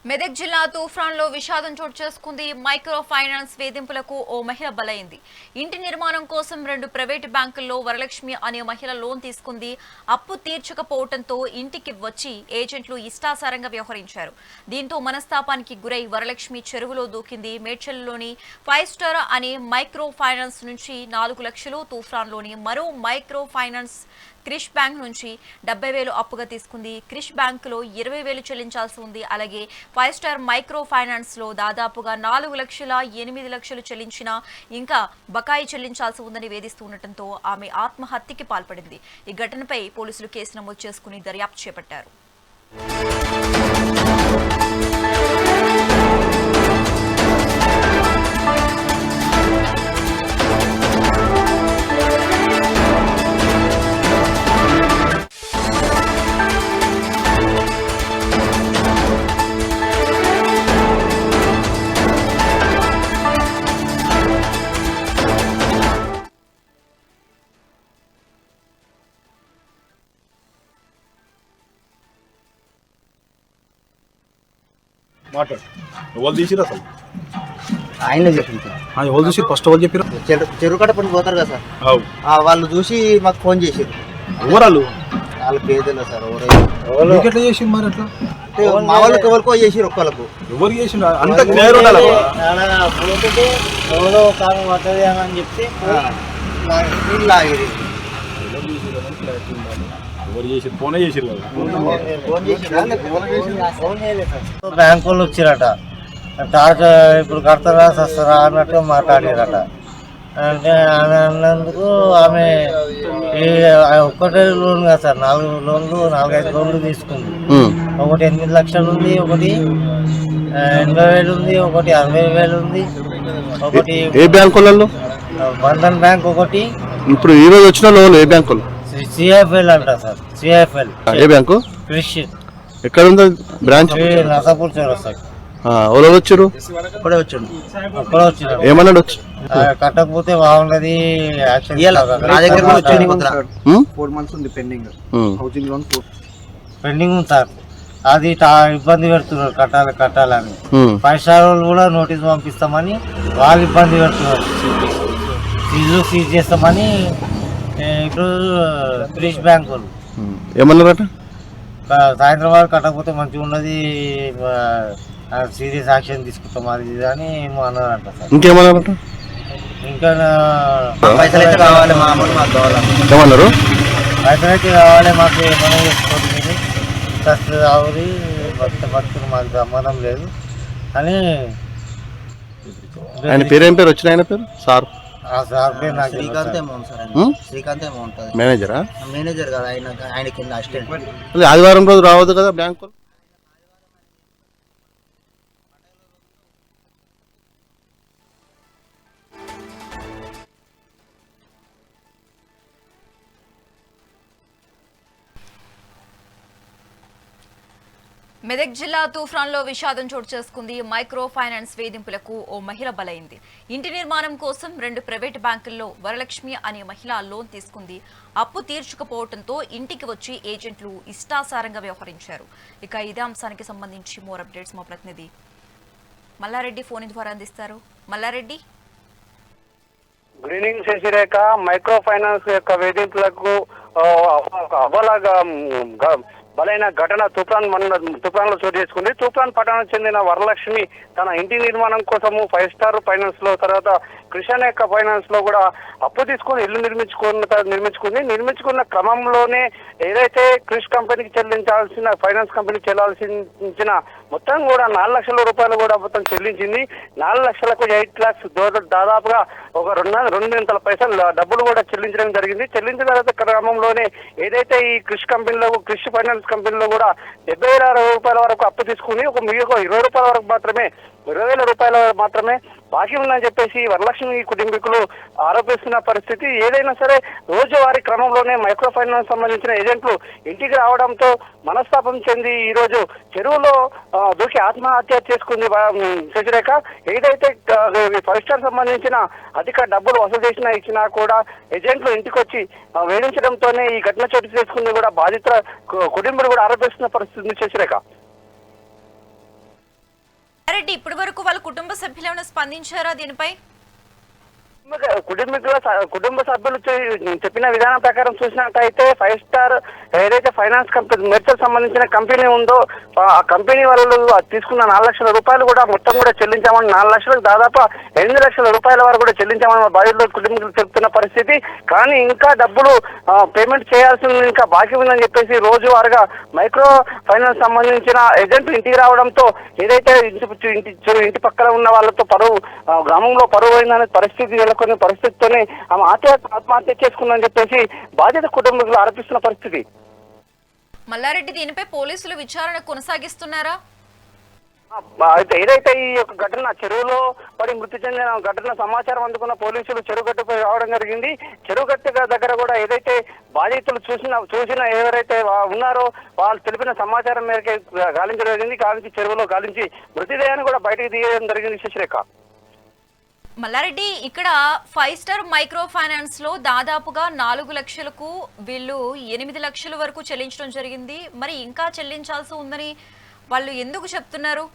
మెదక్ జిల్లా తూఫాన్లో విషాదం చోటు చేసుకుంది. మైక్రో ఫైనాన్స్ వేధింపులకు ఓ మహిళ బలైంది. ఇంటి నిర్మాణం కోసం 2 ప్రైవేటు బ్యాంకుల్లో వరలక్ష్మి అనే మహిళ లోన్ తీసుకుంది. అప్పు తీర్చకపోవడంతో ఇంటికి వచ్చి ఏజెంట్లు ఇష్టాసారంగా వ్యవహరించారు. దీంతో మనస్తాపానికి గురై వరలక్ష్మి చెరువులో దూకింది. మేడ్చల్లోని 5 స్టార్ అనే మైక్రో ఫైనాన్స్ నుంచి 4 లక్షలు, తూఫాన్లోని మరో మైక్రో ఫైనాన్స్ క్రిష్ బ్యాంక్ నుంచి 70,000 అప్పుగా తీసుకుంది. క్రిష్ బ్యాంకులో 20,000 చెల్లించాల్సి ఉంది. అలాగే 5 స్టార్ మైక్రో ఫైనాన్స్ లో దాదాపుగా 4,08,00,000 లక్షలు చెల్లించినా ఇంకా బకాయి చెల్లించాల్సి ఉందని వేధిస్తుండటంతో ఆమె ఆత్మహత్యకి పాల్పడింది. ఈ ఘటనపై పోలీసులు కేసు నమోదు చేసుకుని దర్యాప్తు చేపట్టారు. వాళ్ళు తీసిరు అసలు ఆయనే చెప్పింది. వాళ్ళు చూసి ఫస్ట్ వాళ్ళు చెప్పారు చెరువు కట్ట పని పోతారు కదా సార్, వాళ్ళు చూసి మాకు ఫోన్ చేసారు. ఎవరాళ్ళు? వాళ్ళ పేదలు సార్. ఎట్లా చేసి మరి అట్లా మా వాళ్ళకి ఎవరికో చేసిరు, ఒక్కళ్ళకు ఎవరు చేసి అంత క్లియర్ ఉండాలి. ఎవరో కాలం పడుతుంది అని చెప్తే లాగిరి. ఎవరు చేసి ఫోనే చేసిరు కదా. బ్యాంక్ వాళ్ళు వచ్చిరట, ఇప్పుడు కడతారా వస్తారా అన్నట్టు మాట్లాడారట. అంటే అన్నందుకు ఆమె ఒక్కటే లోన్ కదా సార్, 4 లోన్లు 4-5 లోన్లు తీసుకుంది. ఒకటి 8 లక్షలు ఉంది, ఒకటి 80,000 ఉంది, ఒకటి 60,000 ఉంది, ఒకటి ఏ బ్యాంకులలో బంధన్ బ్యాంక్ ఒకటి. ఇప్పుడు ఈ రోజు వచ్చిన లోన్ ఏ బ్యాంకులు? సిఐఎఫ్ఎల్ అంట సార్. సిఐఎఫ్ఎల్ ఏ బ్యాంకు? క్రిస్టియన్. ఎక్కడ ఉంది బ్రాంచ్? నసాపూర్ చౌరస్తాకి. ఎవరు వచ్చారు? అక్కడే వచ్చాడు. అక్కడే వచ్చినాడు. ఏమన్నాడు? వచ్చి కట్టకపోతే బాగున్నది. 4 months ఉంది పెండింగ్. హౌసింగ్ లోన్ పెండింగ్ ఉంది సార్. అది ఇబ్బంది పెడుతున్నారు కట్టాలని. 5 స్టార్ వాళ్ళు కూడా నోటీస్ పంపిస్తామని వాళ్ళు ఇబ్బంది పెడుతున్నారు. సీజ్ చేస్తామని ఇప్పుడు క్రిష్ బ్యాంక్ వాళ్ళు ఏమన్నారట? సాయంత్రం వారు కట్టకపోతే మంచిగా ఉన్నది, సీరియస్ యాక్షన్ తీసుకుంటాం అది ఇది అని ఏమో అన్నారంట సార్. ఇంకేమన్నారట? ఇంకా పైసలు అయితే కావాలి, మా అమౌంట్ మాకు కావాలి. ఏమన్నారు? పైసలు అయితే కావాలి, మాకు ఏమైనా చేసుకోండి, సస్తు కావాలి, భక్తులు మాకు సంబంధం లేదు అని. ఆయన పేరు ఏం పేరు వచ్చిన? ఆయన పేరు సార్ సార్ పేరు నాకు శ్రీకాంత్ ఏమో సార్. శ్రీకాంత్ ఏమో ఉంటుంది. మేనేజరా? మేనేజర్ కదా ఆయన కింద అసిస్టెంట్. ఆదివారం రోజు రావద్దు కదా బ్యాంకు? మెదక్ జిల్లా తూఫాన్లో విషాదం చోటు చేసుకుంది. మైక్రో ఫైనాన్స్ వేధింపులకు ఓ మహిళ బలైంది. ఇంటి నిర్మాణం కోసం 2 ప్రైవేటు బ్యాంకుల్లో వరలక్ష్మి అనే మహిళ లోన్ తీసుకుంది. అప్పు తీర్చకపోవడంతో ఇంటికి వచ్చి ఏజెంట్లు ఇష్టాసారంగా వ్యవహరించారు. ఇక ఇదే అంశానికి సంబంధించి మోర్ అప్డేట్స్ మా ప్రతినిధి మల్లారెడ్డి ఫోన్ ద్వారా అందిస్తారు. Malla Reddy. Good evening Sasirekha. Micro finance యొక్క వేధింపులకు అవ్వలాగా బలైన ఘటన తుఫాన్లో చోటు చేసుకుంది. తుఫాన్ పట్టణానికి చెందిన వరలక్ష్మి తన ఇంటి నిర్మాణం కోసము 5 స్టార్ ఫైనాన్స్ లో, తర్వాత కృష్ణ యొక్క ఫైనాన్స్ లో కూడా అప్పు తీసుకొని ఇల్లు నిర్మించుకున్న క్రమంలోనే ఏదైతే క్రిష్ కంపెనీకి చెల్లించాల్సిన, ఫైనాన్స్ కంపెనీకి చెల్లాల్సిన మొత్తం కూడా 4 లక్షల రూపాయలు కూడా మొత్తం చెల్లించింది. 4 లక్షలకు 8 lakhs, దాదాపుగా ఒక 200 పైసలు డబ్బులు కూడా చెల్లించడం జరిగింది. చెల్లించిన తర్వాత క్రమంలోనే ఏదైతే ఈ క్రిష్ ఫైనాన్స్ కంపెనీలో కూడా 70,000 రూపాయల వరకు అప్పు తీసుకుని ఒక 20 రూపాయల వరకు మాత్రమే, 20,000 రూపాయల మాత్రమే బాకీ ఉందని చెప్పేసి వరలక్ష్మి కుటుంబీకులు ఆరోపిస్తున్న పరిస్థితి. ఏదైనా సరే రోజువారీ క్రమంలోనే మైక్రో ఫైనాన్స్ సంబంధించిన ఏజెంట్లు ఇంటికి రావడంతో మనస్తాపం చెంది ఈ రోజు చెరువులో దూకి ఆత్మహత్య చేసుకుంది శశిరేఖ. ఏదైతే 5 స్టార్ సంబంధించిన అధిక డబ్బులు వసూలు ఇచ్చినా కూడా ఏజెంట్లు ఇంటికి వచ్చి వేధించడంతోనే ఈ ఘటన చోటు చేసుకుంది కూడా బాధితుల కుటుంబీకులు కూడా ఆరోపిస్తున్న పరిస్థితి శశిరేఖ. మల్లారెడ్డి, ఇప్పటి వరకు వాళ్ళ కుటుంబ సభ్యులు ఏమైనా స్పందించారా దీనిపై? కుటుంబ సభ్యులు చెప్పిన విధానం ప్రకారం చూసినట్టయితే 5 స్టార్ ఏదైతే ఫైనాన్స్ కంపెనీ మెర్చల్ సంబంధించిన కంపెనీ ఉందో ఆ కంపెనీ వాళ్ళు తీసుకున్న 4 లక్షల రూపాయలు కూడా మొత్తం కూడా చెల్లించామని 4 లక్షలకు దాదాపు 8 లక్షల రూపాయల వరకు కూడా చెల్లించామని బాధితులు కుటుంబీకులు చెప్తున్న పరిస్థితి. కానీ ఇంకా డబ్బులు పేమెంట్ చేయాల్సింది ఇంకా బాకీ ఉందని చెప్పేసి రోజువారీగా మైక్రో ఫైనాన్స్ సంబంధించిన ఏజెంట్ ఇంటికి రావడంతో ఏదైతే ఇంటి పక్కన ఉన్న వాళ్ళతో గ్రామంలో పరువు అయిందనే పరిస్థితి కొన్ని పరిస్థితితోనే ఆమె ఆత్మహత్య చేసుకుందని చెప్పేసి బాధిత కుటుంబీకులు ఆరోపిస్తున్న పరిస్థితి. మల్లారెడ్డి, దీనిపై పోలీసులు విచారణ కొనసాగిస్తున్నారా? అయితే ఏదైతే ఈ యొక్క ఘటన చెరువులో పడి మృతి చెందిన ఘటన సమాచారం అందుకున్న పోలీసులు చెరువుగట్టుపై రావడం జరిగింది. చెరువుగట్టు దగ్గర కూడా ఏదైతే బాధితులు చూసిన ఎవరైతే ఉన్నారో వాళ్ళు తెలిపిన సమాచారం మేరకు గాలించడం జరిగింది. గాలించి చెరువులో గాలించి మృతదేహాన్ని కూడా బయటకు తీయడం జరిగింది. శశిరేఖ. మల్లారెడ్డి, ఇక్కడ 5 స్టార్ మైక్రో ఫైనాన్స్ లో దాదాపుగా 4 లక్షలకు వీళ్ళు 8 లక్షల వరకు చెల్లించడం జరిగింది. మరి ఇంకా చెల్లించాల్సి ఉందని వాళ్ళు ఎందుకు చెప్తున్నారు?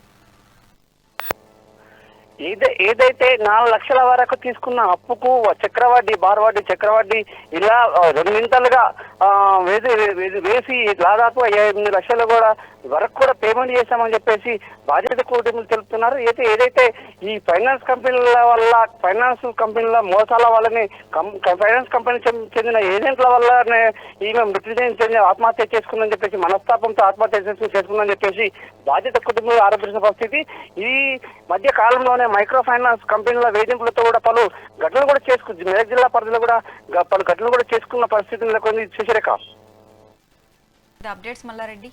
ఏదైతే 4 లక్షల వరకు తీసుకున్న అప్పుకు చక్రవడ్డీ, బార్వడ్డీ, చక్రవడ్డీ ఇలా రెండింతలుగా వేసి దాదాపు 8 లక్షలు కూడా వరకు కూడా పేమెంట్ చేశామని చెప్పేసి బాధ్యత కుటుంబీకులు తెలుపుతున్నారు. ఏదైతే ఈ ఫైనాన్స్ కంపెనీల మోసాల వల్లనే ఫైనాన్స్ కంపెనీ చెందిన ఏజెంట్ల వల్లనే ఈమె మృతి చెంది ఆత్మహత్య చేసుకుందని చెప్పేసి మనస్తాపంతో ఆత్మహత్య చేసుకుందని చెప్పేసి బాధ్యత కుటుంబీకులు ఆరోపించిన పరిస్థితి. ఈ మధ్య కాలంలోనే మైక్రో ఫైనాన్స్ కంపెనీల వేధింపులతో కూడా పలు ఘటనలు కూడా మెదక్ జిల్లా పరిధిలో కూడా పలు ఘటనలు కూడా చేసుకున్న పరిస్థితి నెలకొంది. శశిరేఖ. అప్డేట్స్ మల్లారెడ్డి.